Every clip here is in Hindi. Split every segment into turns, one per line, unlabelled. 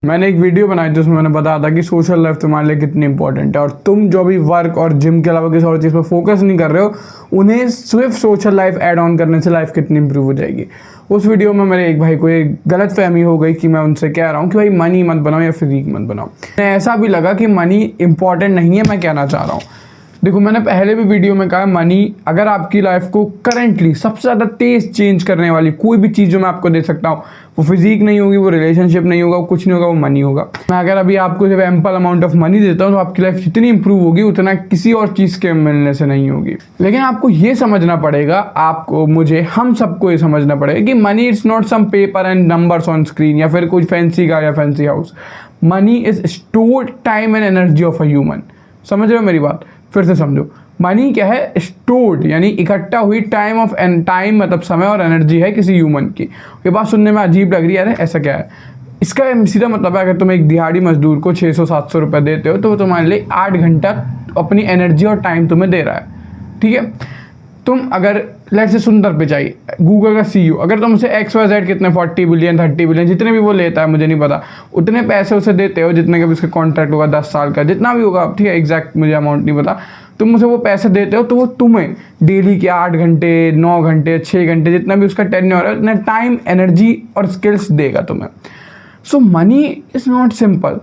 मैंने एक वीडियो बनाई थी, उसमें मैंने बताया था कि सोशल लाइफ तुम्हारे लिए कितनी इंपॉर्टेंट है, और तुम जो भी वर्क और जिम के अलावा किसी और चीज़ पर फोकस नहीं कर रहे हो, उन्हें सिर्फ सोशल लाइफ ऐड ऑन करने से लाइफ कितनी इंप्रूव हो जाएगी। उस वीडियो में मेरे एक भाई को एक गलत फहमी हो गई कि मैं उनसे कह रहा हूँ कि भाई मनी मत बनाओ या फिजिक मत बनाओ। ऐसा भी लगा कि मनी इंपॉर्टेंट नहीं है, मैं कहना चाह रहा हूँ। देखो, मैंने पहले भी वीडियो में कहा, मनी अगर आपकी लाइफ को करंटली सबसे ज़्यादा तेज चेंज करने वाली कोई भी चीज़ जो मैं आपको दे सकता हूँ, वो फिजिक नहीं होगी, वो रिलेशनशिप नहीं होगा, वो कुछ नहीं होगा, वो मनी होगा। मैं अगर अभी आपको सिर्फ एम्पल अमाउंट ऑफ मनी देता हूँ तो आपकी लाइफ जितनी इंप्रूव होगी उतना किसी और चीज़ के मिलने से नहीं होगी। लेकिन आपको ये समझना पड़ेगा, आपको, मुझे, हम सबको ये समझना पड़ेगा कि money is not some paper and numbers on screen या फिर कोई फैंसी कार या fancy house. Money is stored time and energy of a human. समझ रहे हो मेरी बात? फिर से समझो, मनी क्या है? स्टोर्ड यानी इकट्ठा हुई टाइम ऑफ एंड टाइम मतलब समय और एनर्जी है किसी ह्यूमन की। ये बात सुनने में अजीब लग रही है, अरे ऐसा क्या है? इसका सीधा मतलब है, अगर तुम एक दिहाड़ी मजदूर को 600-700 रुपये देते हो तो वो तुम्हारे लिए 8 घंटा अपनी एनर्जी और टाइम तुम्हें दे रहा है, ठीक है? तुम अगर लेट से सुंदर पिचाई, गूगल का CEO, अगर तुम उसे XYZ कितने 40 बिलियन 30 बिलियन जितने भी वो लेता है, मुझे नहीं पता, उतने पैसे उसे देते हो जितने का भी उसका कॉन्ट्रैक्ट होगा 10 साल का, जितना भी होगा, ठीक है, एग्जैक्ट मुझे अमाउंट नहीं पता, तुम उसे वो पैसे देते हो तो वो तुम्हें डेली के 8 घंटे 9 घंटे 6 घंटे जितना भी उसका टेन्योर है उतना टाइम एनर्जी और स्किल्स देगा तुम्हें। So money is not simple,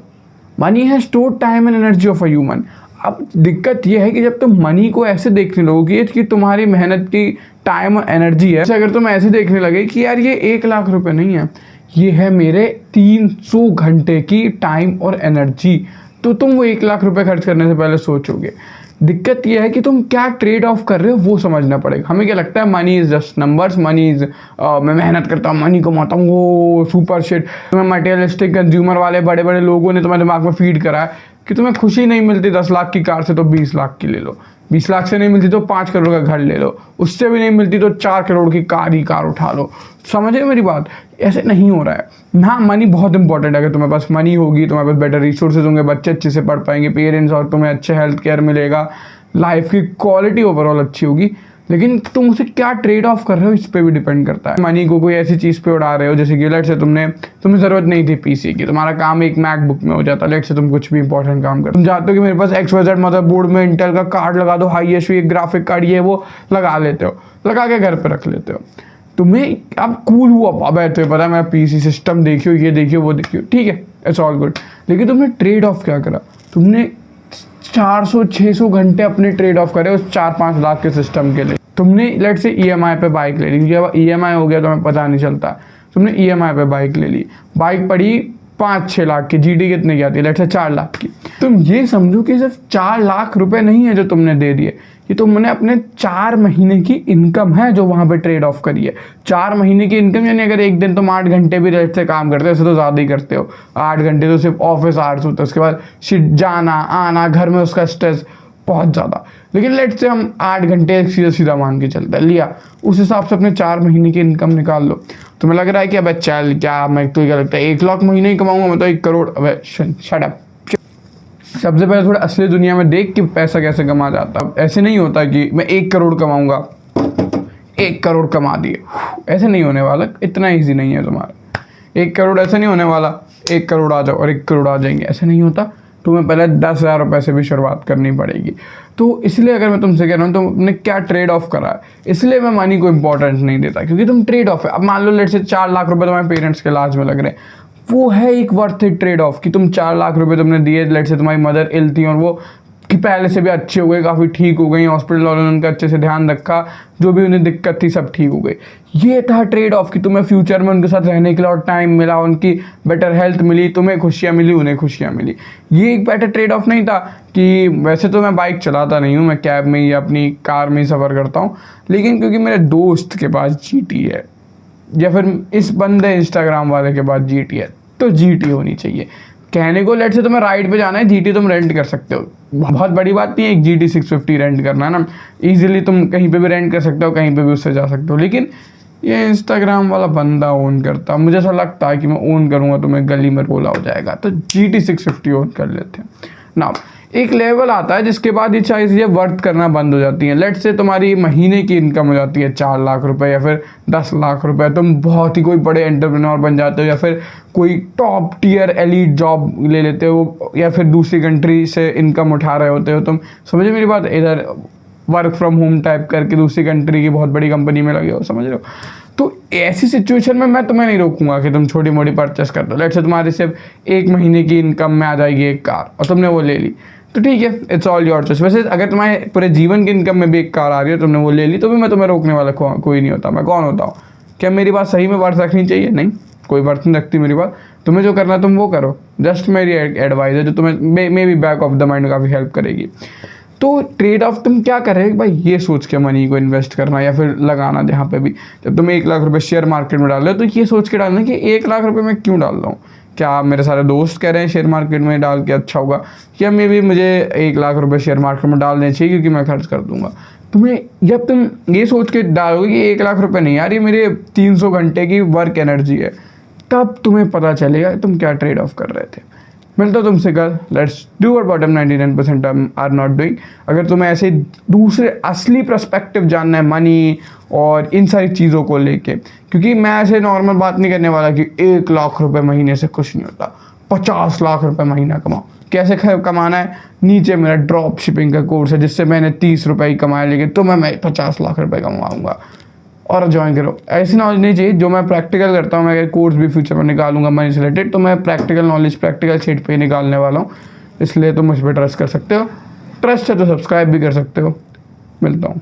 money है stored time and energy of a human. अब दिक्कत यह है कि जब तुम मनी को ऐसे देखने लगोगे कि तुम्हारी मेहनत की टाइम और एनर्जी है, अगर तुम ऐसे देखने लगे कि यार ये 1 लाख रुपए नहीं है, ये है मेरे 300 घंटे की टाइम और एनर्जी, तो तुम वो 1 लाख रुपए खर्च करने से पहले सोचोगे। दिक्कत यह है कि तुम क्या ट्रेड ऑफ कर रहे हो वो समझना पड़ेगा। हमें क्या लगता है, money is just numbers, money is मैं मेहनत करता हूँ, मनी कमाता हूँ, वो सुपर शिट। तुम्हें मटेरियलिस्टिक कंज्यूमर वाले बड़े बड़े लोगों ने तुम्हारे दिमाग में फीड करा है कि तुम्हें खुशी नहीं मिलती 10 लाख की कार से तो 20 लाख की ले लो, 20 लाख से नहीं मिलती तो 5 करोड़ का घर ले लो, उससे भी नहीं मिलती तो 4 करोड़ की कार उठा लो। समझ रहे हो मेरी बात? ऐसे नहीं हो रहा है। हाँ, मनी बहुत इंपॉर्टेंट है। अगर तुम्हारे पास मनी होगी, तुम्हारे पास बेटर रिसोर्सेज होंगे, बच्चे अच्छे से पढ़ पाएंगे, पेरेंट्स, और तुम्हें अच्छे हेल्थ केयर मिलेगा, लाइफ की क्वालिटी ओवरऑल अच्छी होगी। लेकिन तुम उसे क्या ट्रेड ऑफ कर रहे हो इस पर भी डिपेंड करता है। मनी को कोई ऐसी चीज़ पे उड़ा रहे हो, जैसे कि लेट से तुम्हें ज़रूरत नहीं थी PC की, तुम्हारा काम एक मैकबुक में हो जाता, लेट से तुम कुछ भी इंपॉर्टेंट काम कर, तुम चाहते हो कि मेरे पास XYZ मदरबोर्ड में इंटेल का कार्ड लगा दो, हाई एचपी ग्राफिक कार्ड, ये वो लगा लेते हो, लगा के घर पर रख लेते हो। तुम्हें अब कूल हुआ, अब तो पता है मैं PC सिस्टम देखियो, ये देखियो, वो देखियो, ठीक है, इट्स ऑल गुड। लेकिन तुमने ट्रेड ऑफ क्या करा? तुमने 400-600 घंटे अपने ट्रेड ऑफ करे उस 4-5 लाख के सिस्टम के लिए। तुमने लेट से EMI पे बाइक ले ली, क्योंकि अब EMI हो गया तो हमें पता नहीं चलता। तुमने EMI पे बाइक ले ली, बाइक पड़ी 5-6 लाख की, GD कितने की आती है? लेट से 4 लाख की। तुम ये समझो कि सिर्फ 4 लाख रुपए नहीं है जो तुमने दे दिए, ये तुमने अपने 4 महीने की इनकम है जो वहाँ पे ट्रेड ऑफ करी है। 4 महीने की इनकम, यानी अगर एक दिन तुम 8 घंटे भी रेस्ट से काम करते हो, ऐसे तो ज़्यादा ही करते हो, 8 घंटे तो सिर्फ ऑफिस आवर्स होता है, उसके बाद शिट जाना आना, घर में उसका स्ट्रेस बहुत ज़्यादा। लेकिन लेट से हम 8 घंटे सीधा सीधा मान के चलते हैं, लिया, उस हिसाब से अपने 4 महीने की इनकम निकाल लो। तुम्हें लग रहा है कि अब चल क्या, मैं तो क्या लगता है 1 लाख महीने ही कमाऊंगा मैं तो 1 करोड़? अब शट अप। सबसे पहले थोड़ा असली दुनिया में देख कि पैसा कैसे कमा जाता है। ऐसे नहीं होता कि मैं 1 करोड़ कमाऊंगा, 1 करोड़ कमा दिए, ऐसे नहीं होने वाला, इतना ईजी नहीं है तुम्हारा। 1 करोड़ ऐसे नहीं होने वाला 1 करोड़ आ जाओ और 1 करोड़ आ जाएंगे, ऐसे नहीं होता। तुम्हें पहले 10,000 रुपये से भी शुरुआत करनी पड़ेगी। तो इसलिए अगर मैं तुमसे कह रहा हूँ तुमने क्या ट्रेड ऑफ करा है, इसलिए मैं मनी को इंपॉर्टेंस नहीं देता, क्योंकि तुम ट्रेड ऑफ है। अब मान लो लेट से 4 लाख रुपए तुम्हारे पेरेंट्स के इलाज में लग रहे हैं, वो है एक वर्थ इट ट्रेड ऑफ कि तुम 4 लाख रुपए तुमने दिए, लेट से तुम्हारी मदर इल थी और वो कि पहले से भी अच्छे हो गए, काफ़ी ठीक हो गई, हॉस्पिटल वालों ने उनका अच्छे से ध्यान रखा, जो भी उन्हें दिक्कत थी सब ठीक हो गई। ये था ट्रेड ऑफ कि तुम्हें फ्यूचर में उनके साथ रहने के लिए और टाइम मिला, उनकी बेटर हेल्थ मिली, तुम्हें खुशियाँ मिली, उन्हें खुशियाँ मिली। ये एक बेटर ट्रेड ऑफ नहीं था कि वैसे तो मैं बाइक चलाता नहीं हूँ, मैं कैब में या अपनी कार में ही सफ़र करता हूँ, लेकिन क्योंकि मेरे दोस्त के पास GT है या फिर इस बंदे इंस्टाग्राम वाले के पास GT है, तो GT होनी चाहिए। कहने को लेट से तुम्हें राइड पे जाना है, GT तुम रेंट कर सकते हो, बहुत बड़ी बात नहीं है एक GT 650 रेंट करना, है ना, ईजिली तुम कहीं पे भी रेंट कर सकते हो, कहीं पे भी उससे जा सकते हो। लेकिन ये इंस्टाग्राम वाला बंदा ओन करता, मुझे ऐसा लगता है कि मैं ओन करूँगा तो मैं गली में रोला हो जाएगा, तो GT 650 ओन कर लेते हैं ना। एक लेवल आता है जिसके बाद ये सारी चीज़ें वर्थ करना बंद हो जाती हैं। लेट से तुम्हारी महीने की इनकम हो जाती है 4 लाख रुपए या फिर 10 लाख रुपए, तुम बहुत ही कोई बड़े एंटरप्रेन्योर बन जाते हो या फिर कोई टॉप टियर एलीट जॉब ले लेते हो या फिर दूसरी कंट्री से इनकम उठा रहे होते हो तुम, समझे मेरी बात, इधर वर्क फ्रॉम होम टाइप करके दूसरी कंट्री की बहुत बड़ी कंपनी में लगे हो, समझ रहे हो। तो ऐसी सिचुएशन में मैं तुम्हें नहीं रोकूंगा कि तुम छोटी मोटी परचेस कर दो। लेट्स से तुम्हारी सिर्फ 1 महीने की इनकम में आ जाएगी एक कार और तुमने वो ले ली, तो ठीक है, इट्स ऑल योर चॉइस। वैसे अगर तुम्हारे पूरे जीवन की इनकम में भी एक कार आ रही है, तुमने वो ले ली, तो भी मैं तुम्हें रोकने वाला कोई नहीं होता। मैं कौन होता हूँ? क्या मेरी बात सही में वर्थ रखनी चाहिए? नहीं, कोई वर्थ नहीं रखती मेरी बात। तुम्हें जो करना है तुम वो करो, जस्ट मेरी एडवाइस है जो तुम्हें may be back of the mind काफ़ी हेल्प करेगी। तो ट्रेड ऑफ तुम क्या कर रहे हो भाई, ये सोच के मनी को इन्वेस्ट करना या फिर लगाना। जहाँ पे भी जब तुम 1 लाख रुपए शेयर मार्केट में डाल रहे हो, तो ये सोच के डालना कि 1 लाख रुपए मैं क्यों डाल रहा हूँ। क्या मेरे सारे दोस्त कह रहे हैं शेयर मार्केट में डाल के अच्छा होगा, या मे भी मुझे 1 लाख रुपए शेयर मार्केट में डालने चाहिए क्योंकि मैं खर्च कर दूंगा। तुम्हें जब तुम ये सोच के डालोगे कि 1 लाख रुपए नहीं यार, ये मेरे 300 घंटे की वर्क एनर्जी है, तब तुम्हें पता चलेगा तुम क्या ट्रेड ऑफ कर रहे थे। मिलता हूं तुमसे कल। Let's do what bottom 99% are not doing. अगर तुम्हें ऐसे दूसरे असली पर्सपेक्टिव जानना है मनी और इन सारी चीज़ों को लेके, क्योंकि मैं ऐसे नॉर्मल बात नहीं करने वाला कि 1 लाख रुपए महीने से कुछ नहीं होता, 50 लाख रुपए महीना कमाओ। कैसे कमाना है? नीचे मेरा ड्रॉप शिपिंग का कोर्स है जिससे मैंने 30 रुपए ही कमाया, लेकिन तुम्हें मैं 50 लाख रुपए कमाऊंगा, और ज्वाइन करो। ऐसी नॉलेज नहीं चाहिए जो मैं प्रैक्टिकल करता हूँ। मैं अगर कोर्स भी फ्यूचर में निकालूंगा मनी से रिलेटेड, तो मैं प्रैक्टिकल नॉलेज प्रैक्टिकल सीट पे ही निकालने वाला हूँ, इसलिए तुम मुझ पर ट्रस्ट कर सकते हो। ट्रस्ट है तो सब्सक्राइब भी कर सकते हो। मिलता हूँ।